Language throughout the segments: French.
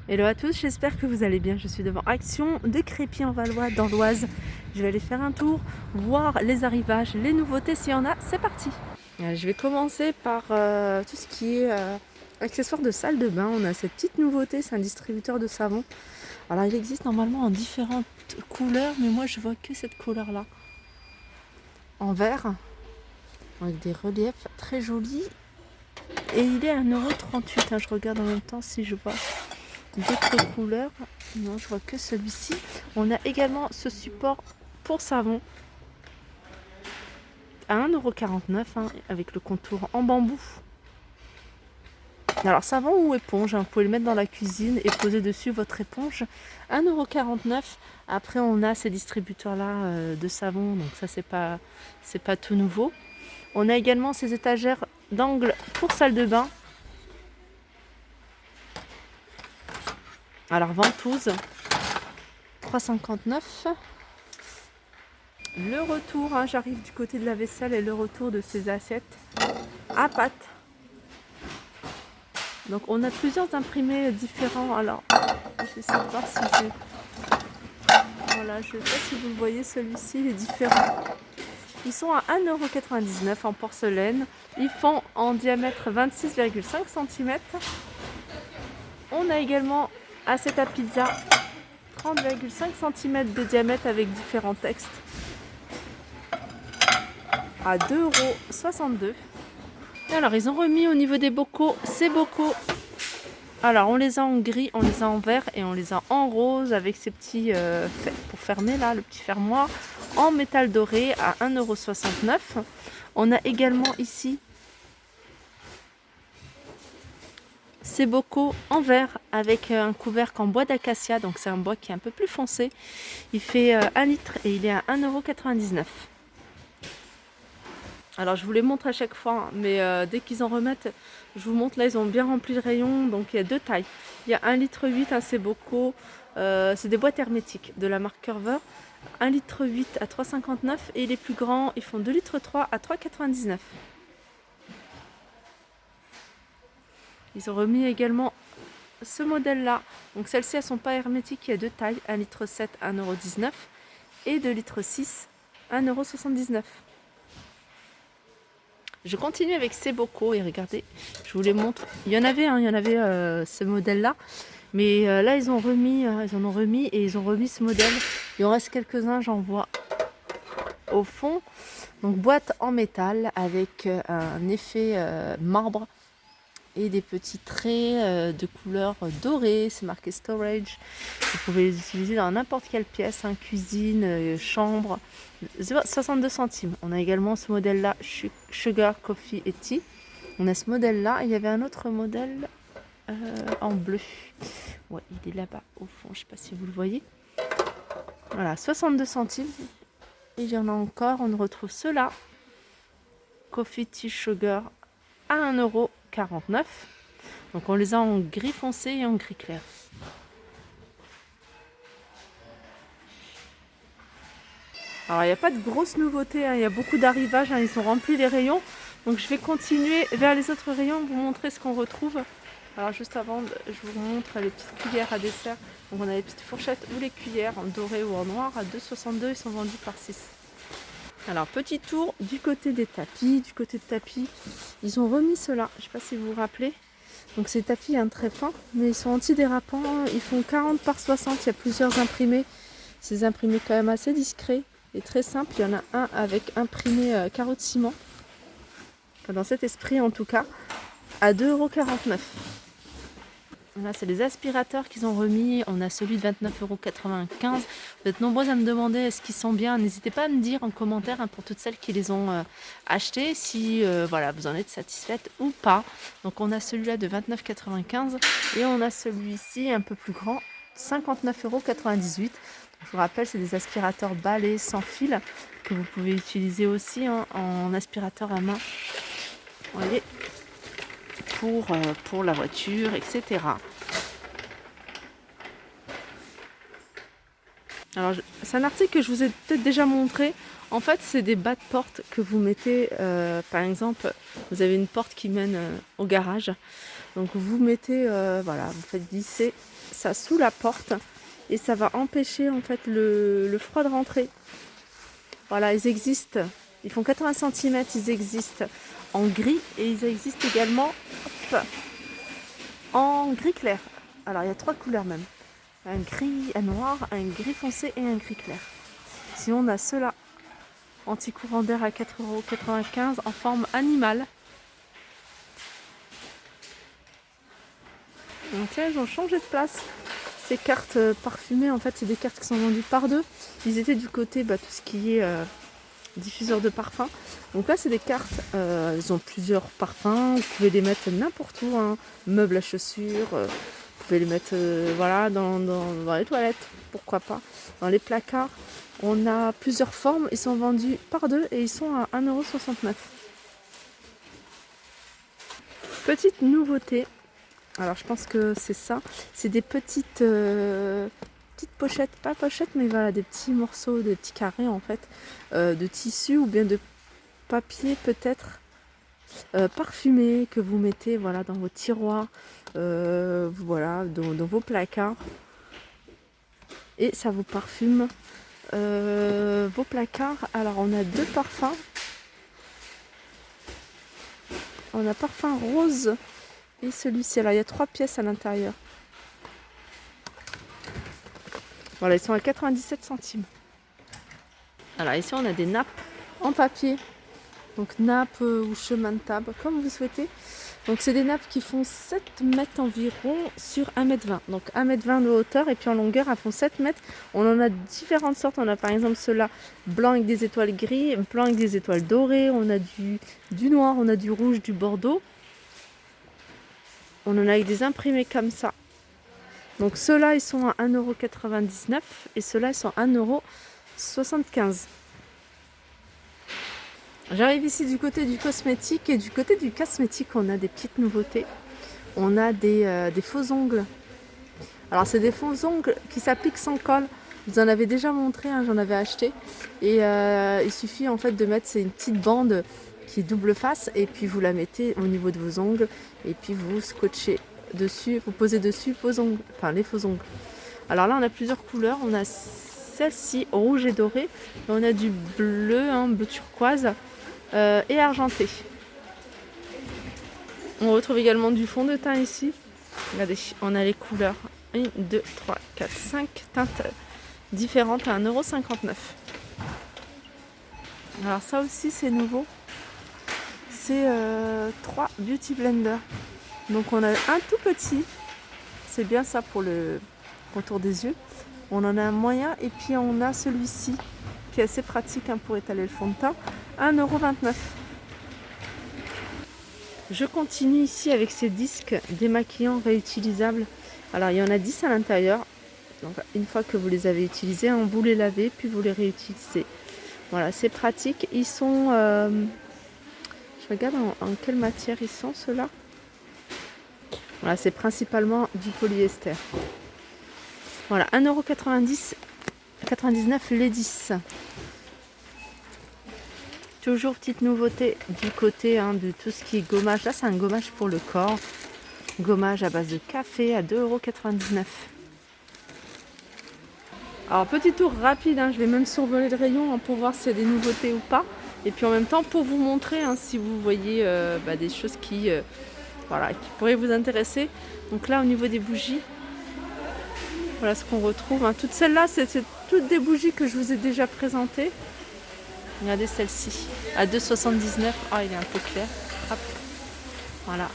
Hello à tous, j'espère que vous allez bien. Je suis devant Action de Crépy-en-Valois dans l'Oise. Je vais aller faire un tour, voir les arrivages, les nouveautés s'il y en a. C'est parti. Je vais commencer par tout ce qui est accessoires de salle de bain. On a cette petite nouveauté, c'est un distributeur de savon. Alors il existe normalement en différentes couleurs, mais moi je vois que cette couleur-là. En vert, avec des reliefs très jolis. Et il est à 1,38 €. Je regarde en même temps si je vois d'autres couleurs. Non, je vois que celui-ci. On a également ce support pour savon à 1,49 € avec le contour en bambou. Alors savon ou éponge, vous pouvez le mettre dans la cuisine et poser dessus votre éponge. 1,49 €. Après on a ces distributeurs là de savon, donc ça c'est pas tout nouveau. On a également ces étagères d'angle pour salle de bain. Alors ventouse, 3,59 €. Le retour, j'arrive du côté de la vaisselle et le retour de ces assiettes à pâte. Donc on a plusieurs imprimés différents. Alors j'essaie de voir si voilà, je ne sais pas si vous le voyez, celui-ci il est différent. Ils sont à 1,99 € en porcelaine. Ils font en diamètre 26,5 cm. On a également assiette à pizza 30,5 cm de diamètre avec différents textes à 2,62 €. Et alors ils ont remis au niveau des bocaux, ces bocaux. Alors on les a en gris, on les a en vert et on les a en rose avec ces petits pour fermer là, le petit fermoir en métal doré à 1,69 €. On a également ici ces bocaux en verre avec un couvercle en bois d'acacia, donc c'est un bois qui est un peu plus foncé. Il fait 1 litre et il est à 1,99 €. Alors je vous les montre à chaque fois, mais dès qu'ils en remettent, je vous montre. Là ils ont bien rempli le rayon, donc il y a deux tailles. Il y a 1,8 litre à ces bocaux, c'est des boîtes hermétiques de la marque Curver. 1,8 litre à 3,59 € et les plus grands ils font 2,3 litres à 3,99 €. Ils ont remis également ce modèle là, donc celles-ci elles sont pas hermétiques, il y a deux tailles, 1,7 litre 1,19 € et 2,6 litres 1,79 €. Je continue avec ces bocaux et regardez, je vous les montre. Il y en avait ce modèle-là, mais là ils en ont remis et ils ont remis ce modèle. Il en reste quelques-uns, j'en vois au fond. Donc boîte en métal avec un effet marbre et des petits traits de couleur dorée. C'est marqué storage. Vous pouvez les utiliser dans n'importe quelle pièce, cuisine, chambre. 62 centimes. On a également ce modèle là, Sugar, Coffee et Tea. On a ce modèle là. Il y avait un autre modèle en bleu. Ouais, il est là-bas au fond. Je ne sais pas si vous le voyez. Voilà, 62 centimes. Et il y en a encore. On retrouve ceux-là. Coffee, Tea, Sugar à 1,49 €. Donc on les a en gris foncé et en gris clair. Alors il n'y a pas de grosses nouveautés, il y a beaucoup d'arrivages, ils ont rempli les rayons. Donc je vais continuer vers les autres rayons, vous montrer ce qu'on retrouve. Alors juste avant, je vous montre les petites cuillères à dessert. Donc on a les petites fourchettes ou les cuillères en doré ou en noir à 2,62 €, ils sont vendus par 6. Alors petit tour du côté des tapis. Du côté de tapis, ils ont remis cela, je ne sais pas si vous vous rappelez. Donc ces tapis très fins, mais ils sont antidérapants, ils font 40 par 60, il y a plusieurs imprimés. Ces imprimés quand même assez discrets et très simples. Il y en a un avec imprimé carreau de ciment, enfin, dans cet esprit en tout cas, à 2,49 €. Là c'est les aspirateurs qu'ils ont remis. On a celui de 29,95 €. Vous êtes nombreux à me demander est-ce qu'ils sont bien. N'hésitez pas à me dire en commentaire pour toutes celles qui les ont achetés si voilà, vous en êtes satisfaite ou pas. Donc on a celui-là de 29,95 € et on a celui-ci un peu plus grand, 59,98 €. Je vous rappelle, c'est des aspirateurs balais sans fil que vous pouvez utiliser aussi en aspirateur à main. Vous voyez, pour la voiture, etc. Alors, c'est un article que je vous ai peut-être déjà montré. En fait, c'est des bas de porte que vous mettez. Par exemple, vous avez une porte qui mène au garage. Donc vous mettez, voilà, vous faites glisser ça sous la porte et ça va empêcher en fait le froid de rentrer. Voilà, ils existent, ils font 80 cm, ils existent en gris et ils existent également en gris clair. Alors il y a 3 couleurs même. Un gris, un noir, un gris foncé et un gris clair. Sinon on a ceux-là, anti-courant d'air à 4,95 € en forme animale. Donc là ils ont changé de place. Ces cartes parfumées, en fait c'est des cartes qui sont vendues par deux. Ils étaient du côté tout ce qui est diffuseur de parfums. Donc là c'est des cartes, ils ont plusieurs parfums, vous pouvez les mettre n'importe où, hein. Meubles à chaussures, vous pouvez les mettre voilà, dans les toilettes, pourquoi pas, dans les placards. On a plusieurs formes, ils sont vendus par deux et ils sont à 1,69 €. Petite nouveauté, alors je pense que c'est ça, c'est des petites pochettes, pas pochettes mais voilà, des petits morceaux, des petits carrés en fait, de tissu ou bien de papier peut-être, parfumé que vous mettez voilà, dans vos tiroirs, voilà, dans vos placards et ça vous parfume vos placards. Alors on a 2 parfums, on a parfum rose et celui-ci. Alors il y a 3 pièces à l'intérieur. Voilà, ils sont à 97 centimes. Alors ici on a des nappes en papier, donc nappes ou chemin de table comme vous souhaitez. Donc c'est des nappes qui font 7 mètres environ sur 1,20 m. Donc 1,20 m de hauteur et puis en longueur elles font 7 mètres. On en a différentes sortes. On a par exemple ceux-là blanc avec des étoiles gris, blanc avec des étoiles dorées. On a du noir, on a du rouge, du bordeaux. On en a avec des imprimés comme ça. Donc ceux-là ils sont à 1,99 € et ceux-là ils sont à 1,75 €. J'arrive ici du côté du cosmétique et du côté du cosmétique on a des petites nouveautés. On a des faux ongles. Alors c'est des faux ongles qui s'appliquent sans colle. Je vous en avais déjà montré, hein, j'en avais acheté. Et il suffit en fait de mettre, c'est une petite bande qui est double face et puis vous la mettez au niveau de vos ongles et puis vous scotchez dessus, vous posez dessus vos ongles, enfin les faux ongles. Alors là on a plusieurs couleurs, on a celle-ci rouge et dorée, et on a du bleu, hein, bleu turquoise et argenté. On retrouve également du fond de teint ici. Regardez, on a les couleurs 1, 2, 3, 4, 5 teintes différentes à 1,59 €. Alors ça aussi c'est nouveau. C'est 3 Beauty Blender. Donc on a un tout petit. C'est bien ça pour le contour des yeux. On en a un moyen et puis on a celui-ci qui est assez pratique, hein, pour étaler le fond de teint. 1,29 €. Je continue ici avec ces disques démaquillants réutilisables. Alors il y en a 10 à l'intérieur. Donc une fois que vous les avez utilisés, hein, vous les lavez puis vous les réutilisez. Voilà, c'est pratique. Ils sont... je regarde en quelle matière ils sont ceux-là. Voilà, c'est principalement du polyester. Voilà, 1,99 € les 10. Toujours petite nouveauté du côté, hein, de tout ce qui est gommage. Là, c'est un gommage pour le corps. Gommage à base de café à 2,99 €. Alors, petit tour rapide, hein, je vais même survoler le rayon, hein, pour voir s'il y a des nouveautés ou pas. Et puis en même temps, pour vous montrer, hein, si vous voyez des choses qui pourraient vous intéresser. Donc là, au niveau des bougies, voilà ce qu'on retrouve, hein. Toutes celles-là, c'est toutes des bougies que je vous ai déjà présentées. Regardez celle-ci, à 2,79 €. Ah, il est un peu clair. Hop. Voilà.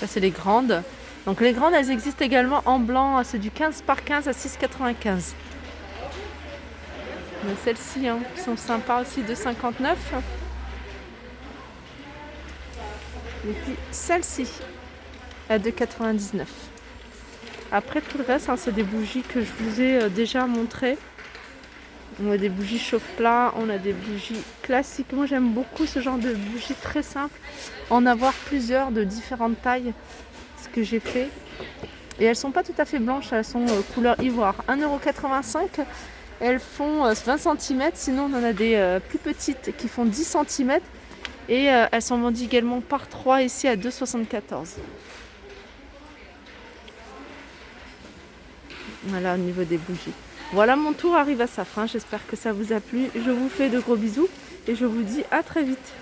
Ça, c'est les grandes. Donc les grandes, elles existent également en blanc. C'est du 15 par 15 à 6,95 €. Mais celles-ci, hein, qui sont sympas aussi, 2,59 €. Et puis celle-ci, à 2,99 €. Après tout le reste, hein, c'est des bougies que je vous ai déjà montrées. On a des bougies chauffe-plat, on a des bougies classiques. Moi j'aime beaucoup ce genre de bougies très simples. En avoir plusieurs de différentes tailles, ce que j'ai fait. Et elles sont pas tout à fait blanches, elles sont couleur ivoire. 1,85 € Elles font 20 cm, sinon on en a des plus petites qui font 10 cm. Et elles sont vendues également par 3 ici à 2,74 €. Voilà au niveau des bougies. Voilà, mon tour arrive à sa fin. J'espère que ça vous a plu. Je vous fais de gros bisous et je vous dis à très vite.